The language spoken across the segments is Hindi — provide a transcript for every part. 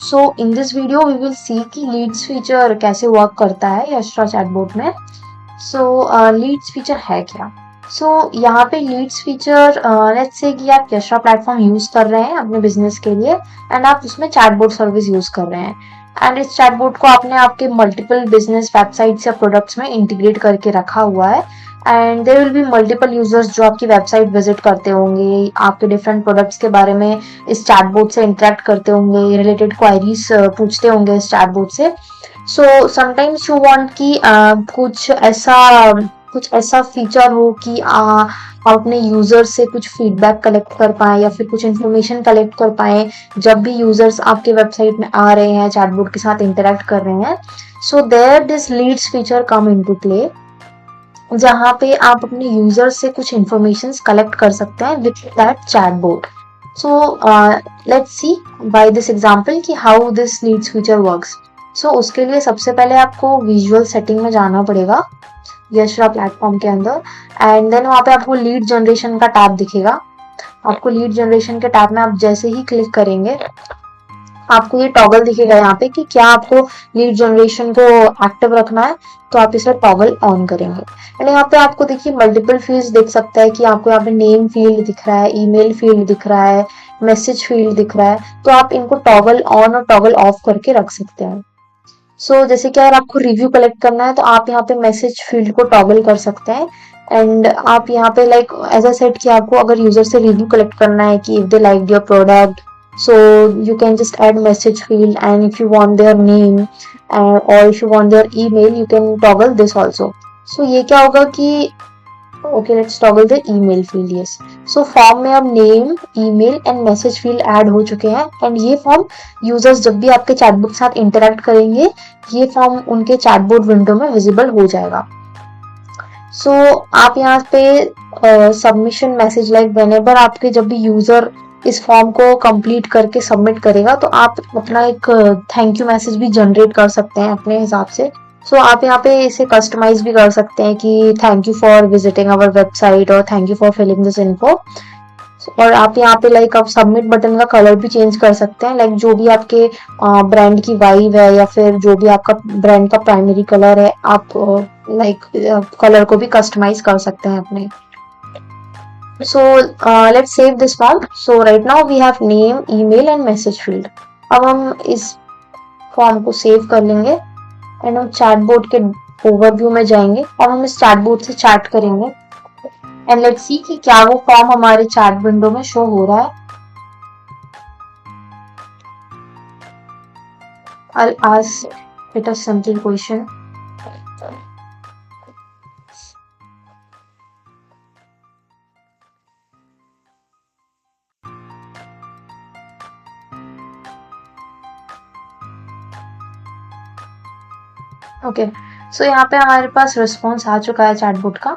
So in this video we will see कि लीड्स फीचर कैसे वर्क करता है यशरा चैटबॉट में। सो लीड्स फीचर है क्या? यहाँ पे लीड्स फीचर, लेट्स से कि आप यशरा प्लेटफॉर्म यूज कर रहे हैं अपने बिजनेस के लिए एंड आप उसमें चैटबॉट सर्विस यूज कर रहे हैं एंड इस चैटबॉट को आपने आपके मल्टीपल बिजनेस वेबसाइट्स या प्रोडक्ट्स में इंटीग्रेट करके रखा हुआ है and there will be multiple users जो आपकी वेबसाइट विजिट करते होंगे, आपके डिफरेंट प्रोडक्ट्स के बारे में इस चैटबॉट से इंटरेक्ट करते होंगे, रिलेटेड क्वेरीज पूछते होंगे इस चैटबॉट से। सो समटाइम्स यू वांट कि कुछ ऐसा फीचर हो कि आप अपने यूजर से कुछ फीडबैक कलेक्ट कर पाए या फिर कुछ इन्फॉर्मेशन कलेक्ट कर पाए जब भी यूजर्स आपके वेबसाइट में आ रहे हैं, चैटबॉट के साथ इंटरेक्ट कर रहे हैं। So there this leads feature come into play, जहाँ पे आप अपने यूजर से कुछ इन्फॉर्मेशन कलेक्ट कर सकते हैं with that chatbot. So let's see by this example कि how this leads feature works. So उसके लिए सबसे पहले आपको विजुअल सेटिंग में जाना पड़ेगा यशरा प्लेटफॉर्म के अंदर एंड देन वहाँ पे आपको लीड जनरेशन का टैब दिखेगा। आपको लीड जनरेशन के टैब में आप जैसे ही क्लिक करेंगे आपको ये टॉगल दिखेगा यहाँ पे कि क्या आपको लीड जनरेशन को एक्टिव रखना है, तो आप इसे टॉगल ऑन करेंगे एंड यहाँ पे आपको देखिए मल्टीपल फील्ड्स दिख सकता है कि आपको यहाँ पे नेम फील्ड दिख रहा है, ईमेल फील्ड दिख रहा है, मैसेज फील्ड दिख रहा है, तो आप इनको टॉगल ऑन और टॉगल ऑफ करके रख सकते हैं। जैसे कि अगर आपको रिव्यू कलेक्ट करना है तो आप यहाँ पे मैसेज फील्ड को टॉगल कर सकते हैं एंड आप यहाँ पे लाइक एज अ सेट कि आपको अगर यूजर से रिव्यू कलेक्ट करना है कि if they like your product, so you can just add message field and if you want their name or if you want their email you can toggle this also. So ये क्या होगा कि okay let's toggle the email field, yes. So form में अब name, email and message field add हो चुके हैं एंड ये फॉर्म यूजर्स जब भी आपके चैटबॉट के साथ इंटरेक्ट करेंगे ये फॉर्म उनके चैटबॉट विंडो में विजिबल हो जाएगा। आप यहाँ पे सबमिशन मैसेज लाइक व्हेनेवर आपके जब भी यूजर इस फॉर्म को कंप्लीट करके सबमिट करेगा तो आप अपना एक थैंक यू मैसेज भी जनरेट कर सकते हैं अपने हिसाब से। आप यहाँ पे इसे कस्टमाइज भी कर सकते हैं कि thank you for visiting our website और thank you for filling this info. और आप यहाँ पे लाइक आप सबमिट बटन का कलर भी चेंज कर सकते हैं, लाइक जो भी आपके ब्रांड की वाइब है या फिर जो भी आपका ब्रांड का प्राइमरी कलर है आप लाइक कलर को भी कस्टमाइज कर सकते हैं अपने। Let's save this form. Right now we have name, email and message field. अब हम इस फॉर्म को सेव कर लेंगे एंड हम चैटबॉट के ओवरव्यू में जाएंगे और हम इस चैटबॉट से चैट करेंगे एंड लेट्स सी कि क्या वो फॉर्म हमारे चैट विंडो में शो हो रहा है। I'll ask it a simple question. Okay so यहाँ पे हमारे पास रिस्पॉन्स आ चुका है चैटबॉट का,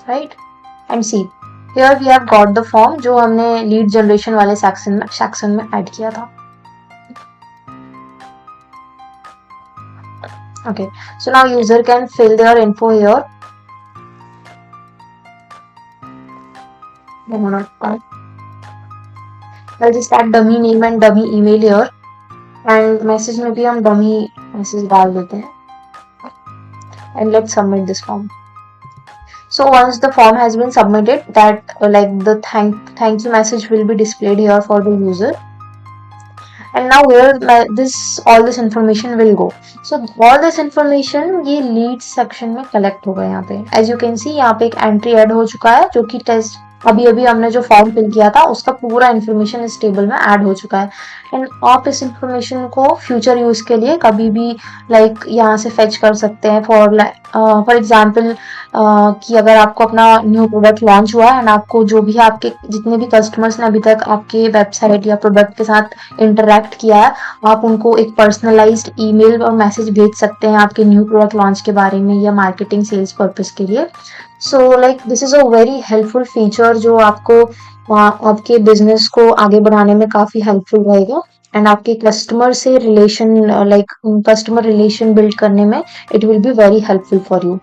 right. And see here we have got the form जो हमने लीड जनरेशन वाले सेक्शन में ऐड किया था। Okay so now user can fill their info here. I'll just add dummy name and dummy email here and message में भी हम dummy मैसेज डाल देते हैं and let's submit this form. So once the form has been submitted, that like the thank you message will be displayed here for the user and now where all this information will go. So all this information ये leads section में collect होगा। यहाँ पे as you can see यहाँ पे एक entry add हो चुका है जो कि टेस्ट अभी हमने जो फॉर्म फिल किया था उसका पूरा इन्फॉर्मेशन इस टेबल में ऐड हो चुका है एंड आप इस इन्फॉर्मेशन को फ्यूचर यूज के लिए कभी भी लाइक यहाँ से फेच कर सकते हैं फॉर एग्जांपल कि अगर आपको अपना न्यू प्रोडक्ट लॉन्च हुआ है एंड आपको जो भी आपके जितने भी कस्टमर्स ने अभी तक आपके वेबसाइट या प्रोडक्ट के साथ इंटरेक्ट किया है आप उनको एक पर्सनलाइज्ड ईमेल और मैसेज भेज सकते हैं आपके न्यू प्रोडक्ट लॉन्च के बारे में या मार्केटिंग सेल्स पर्पस के लिए। Like this is a very helpful feature जो आपको आपके बिजनेस को आगे बढ़ाने में काफी हेल्पफुल रहेगा एंड आपके कस्टमर से relation like customer relation build करने में it will be very helpful for you.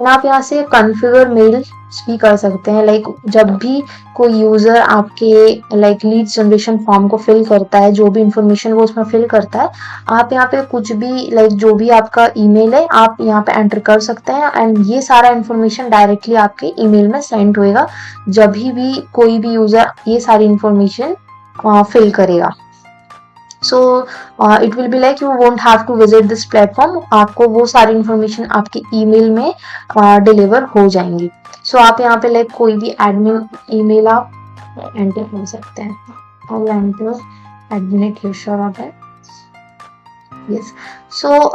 आप यहाँ से कॉन्फ़िगर मेल्स भी कर सकते हैं, लाइक जब भी कोई यूजर आपके लाइक लीड जनरेशन फॉर्म को फिल करता है, जो भी इंफॉर्मेशन वो उसमें फिल करता है, आप यहाँ पे कुछ भी लाइक जो भी आपका ईमेल है आप यहाँ पे एंटर कर सकते हैं एंड ये सारा इंफॉर्मेशन डायरेक्टली आपके ईमेल में सेंड होएगा जब भी कोई भी यूजर ये सारी इंफॉर्मेशन फिल करेगा। So it will be like you won't have to visit this platform, आपको वो सारी इंफॉर्मेशन आपके ईमेल में डिलीवर हो जाएंगी। सो आप यहाँ पे लाइक कोई भी एडमिन ईमेल आप एंटर कर सकते हैं। और एंटर @yashra.in। यस, सो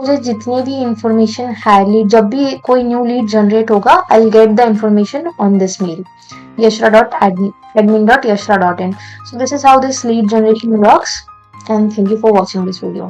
मुझे जितनी भी इंफॉर्मेशन है लीड, जब भी कोई न्यू लीड जनरेट होगा I will get the information on this mail yashra.admin.yashra.in. So this is how this lead generation works, and thank you for watching this video.